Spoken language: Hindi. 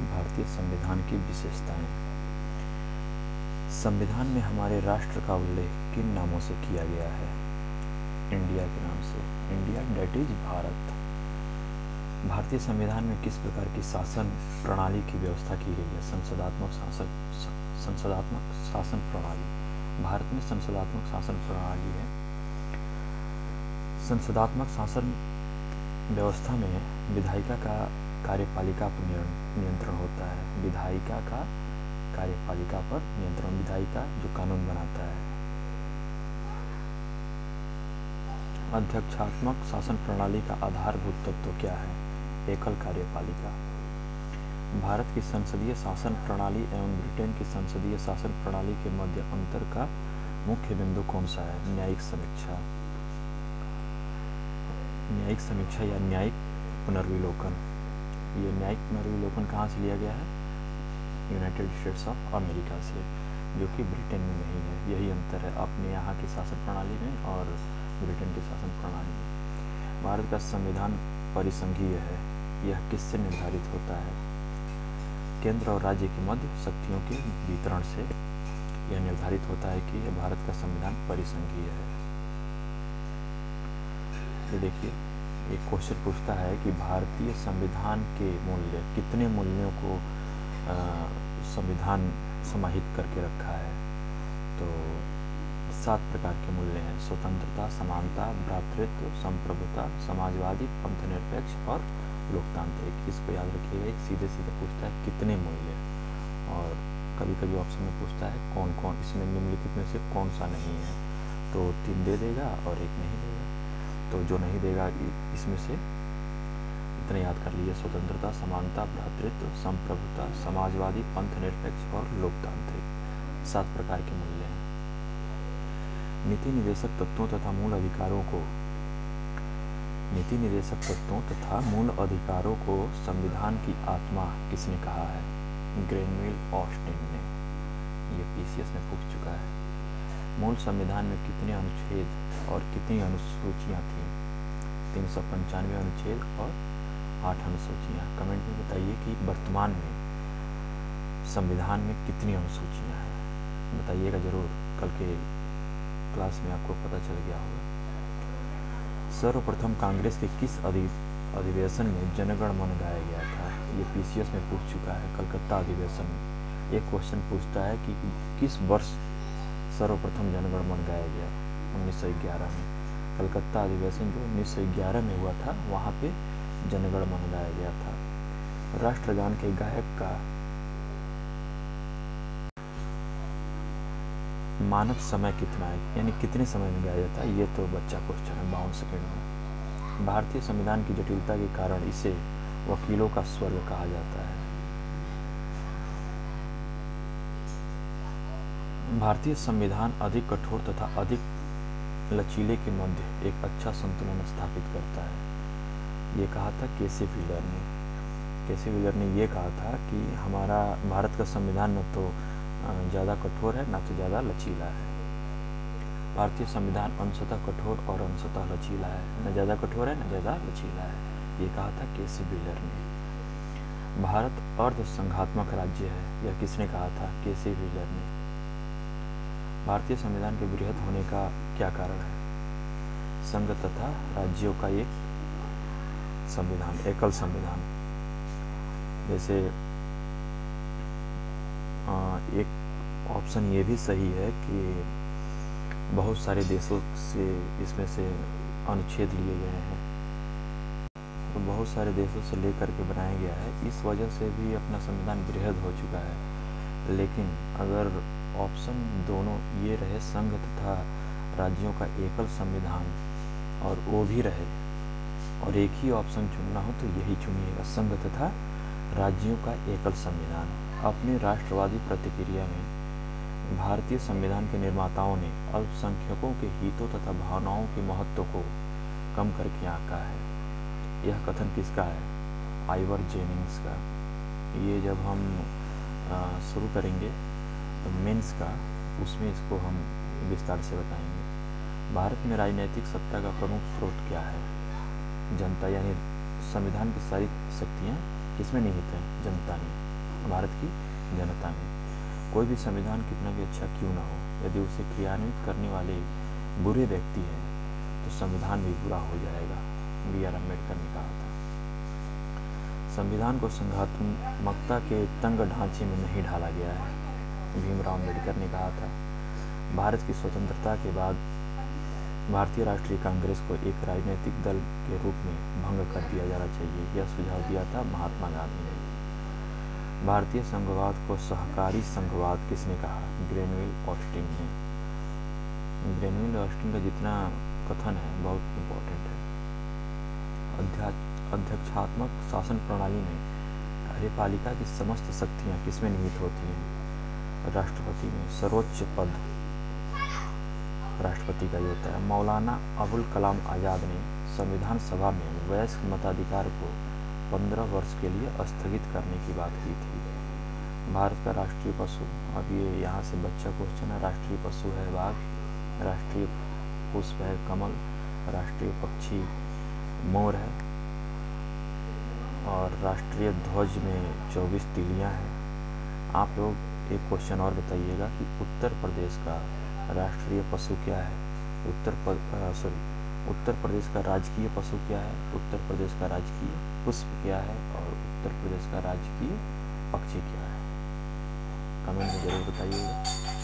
भारतीय संविधान की विशेषताएं। संविधान में हमारे राष्ट्र का उल्लेख किन नामों से किया गया है? इंडिया के नाम से, इंडिया डेट इज भारत। भारतीय संविधान में किस प्रकार की शासन प्रणाली की व्यवस्था की गई है? संसदात्मक शासन प्रणाली। भारत में संसदात्मक शासन प्रणाली है। संसदात्मक शासन व्यवस्था में विधायिका का कार्यपालिका पर नियंत्रण होता है। विधायिका का कार्यपालिका पर नियंत्रण, विधायिका जो कानून बनाता है। अध्यक्षात्मक शासन प्रणाली का आधारभूत तत्व क्या है? एकल कार्यपालिका। भारत की संसदीय शासन प्रणाली एवं ब्रिटेन की संसदीय शासन प्रणाली के मध्य अंतर का मुख्य बिंदु कौन सा है? न्यायिक समीक्षा। न्यायिक समीक्षा या न्यायिक पुनर्विलोकन। ये न्यायिक पुनर्विलोकन कहाँ से लिया गया है? यूनाइटेड स्टेट्स ऑफ अमेरिका से, जो कि ब्रिटेन में नहीं है। यही अंतर है अपने यहाँ की शासन प्रणाली में और ब्रिटेन की शासन प्रणाली में। भारत का संविधान परिसंघीय है। यह किससे निर्धारित होता है? केंद्र और राज्य के मध्य शक्तियों के वितरण से यह निर्धारित होता है कि यह भारत का संविधान परिसंघीय है। ये देखिए, एक क्वेश्चन पूछता है कि भारतीय संविधान के मूल्य, कितने मूल्यों को संविधान समाहित करके रखा है? तो 7 प्रकार के मूल्य हैं: स्वतंत्रता, समानता, भ्रातृत्व, संप्रभुता, समाजवादी, पंथनिरपेक्ष और लोकतांत्रिक। इसको याद रखिएगा। एक सीधे सीधे पूछता है कितने मूल्य, और कभी कभी ऑप्शन में पूछता है कौन कौन इसमें निम्नलिखित में से कौन सा नहीं है। तो 3 दे देगा और 1 नहीं देगा। तो जो नहीं देगा इसमें से इतना याद कर लीजिए: स्वतंत्रता, समानता, भ्रातृत्व, संप्रभुता, समाजवादी, पंथनिरपेक्ष और लोकतांत्रिक। 7 प्रकार के मूल्य हैं। नीति निर्देशक तत्वों तथा मूल अधिकारों को संविधान की आत्मा किसने कहा है? ग्रेनविल ऑस्टिन ने। ये पीसीएस में पूछ चुका है। मूल संविधान में कितने अनुच्छेद और कितनी अनुसूचियां थीं? 395 अनुच्छेद और 8 अनुसूचियां। कमेंट में बताइए कि वर्तमान में संविधान में कितनी अनुसूचियां हैं। बताइएगा जरूर, कल के क्लास में आपको पता चल गया होगा। सर्वप्रथम कांग्रेस के किस अधिवेशन में जनगण मन गाया गया था? ये पीसीएस में पूछ चुका है, कलकत्ता अधिवेशन में। एक क्वेश्चन पूछता है कि किस वर्ष सर्वप्रथम जनगण मन गाया गया? 1911 में। कलकत्ता अधिवेशन जो 1911 में हुआ था, वहाँ पे जनगण मन गाया गया था। राष्ट्रगान के गायक का मानक समय कितना है, यानी कितने समय में गाया जाता है? ये तो बच्चा क्वेश्चन है, 52 सेकेंड में। भारतीय संविधान की जटिलता के कारण इसे वकीलों का स्वर्ग कहा जाता है। भारतीय संविधान अधिक कठोर तथा अधिक लचीले के मध्य एक अच्छा संतुलन स्थापित करता है। ये कहा था केसी व्हीलर ने। केसी व्हीलर ने ये कहा था कि हमारा भारत का संविधान न तो ज़्यादा कठोर है, ना तो ज़्यादा लचीला है। भारतीय संविधान अंशतः कठोर और अंशतः लचीला है, न ज़्यादा कठोर है न ज़्यादा लचीला है। ये कहा था केसी व्हीलर ने। भारत अर्ध संघात्मक राज्य है, यह किसने कहा था? केसी व्हीलर ने। भारतीय संविधान के बृहद होने का क्या कारण है? संघ तथा राज्यों का एक संविधान, एकल संविधान। जैसे एक ऑप्शन ये भी सही है कि बहुत सारे देशों से इसमें से अनुच्छेद लिए गए हैं, तो बहुत सारे देशों से लेकर के बनाया गया है। इस वजह से भी अपना संविधान बृहद हो चुका है। लेकिन अगर ऑप्शन दोनों ये रहे, संघ तथा राज्यों का एकल संविधान, और वो भी रहे, और एक ही ऑप्शन चुनना हो तो यही चुनिएगा, संघ तथा राज्यों का एकल संविधान। अपनी राष्ट्रवादी प्रतिक्रिया में भारतीय संविधान के निर्माताओं ने अल्पसंख्यकों के हितों तथा भावनाओं के महत्व को कम करके आंका है। यह कथन किसका है? आइवर जेनिंग्स का। ये जब हम शुरू करेंगे तो मेंस का, उसमें इसको हम विस्तार से बताएंगे। भारत में राजनीतिक सत्ता का प्रमुख स्रोत क्या है? जनता, यानी संविधान की सारी शक्तियाँ किसमें निहित हैं? जनता में। भारत की जनता में। कोई भी संविधान कितना भी अच्छा क्यों ना हो, यदि उसे क्रियान्वित करने वाले बुरे व्यक्ति हैं तो संविधान भी बुरा हो जाएगा। B.R. अम्बेडकर ने कहा था। संविधान को संघात्मकता के तंग ढांचे में नहीं ढाला गया है, भीमराव अम्बेडकर ने कहा था। भारत की स्वतंत्रता के बाद भारतीय राष्ट्रीय कांग्रेस को एक राजनीतिक दल के रूप में भंग कर दिया जाना चाहिए, यह सुझाव दिया था महात्मा गांधी ने। भारतीय संघवाद को सहकारी संघवाद किसने कहा? ग्रेनविल ऑस्टिन ने। ग्रेनविल ऑस्टिन का जितना कथन है बहुत इम्पोर्टेंट है। अध्यक्षात्मक शासन प्रणाली में कार्यपालिका की समस्त शक्तियाँ किसमें निहित होती हैं? राष्ट्रपति में। सर्वोच्च पद राष्ट्रपति का ही होता है। मौलाना अबुल कलाम आज़ाद ने संविधान सभा में वयस्क मताधिकार को 15 वर्ष के लिए स्थगित करने की बात की थी। भारत का राष्ट्रीय पशु, अब ये यहाँ से बच्चा क्वेश्चन है। राष्ट्रीय पशु है बाघ, राष्ट्रीय पुष्प है कमल, राष्ट्रीय पक्षी मोर है और राष्ट्रीय ध्वज में 24 तिलियाँ हैं। आप लोग एक क्वेश्चन और बताइएगा कि उत्तर प्रदेश का राष्ट्रीय पशु क्या है? उत्तर प्रदेश का राजकीय पशु क्या है? उत्तर प्रदेश का राजकीय पुष्प क्या है? और उत्तर प्रदेश का राजकीय पक्षी क्या है? कमेंट में जरूर बताइएगा।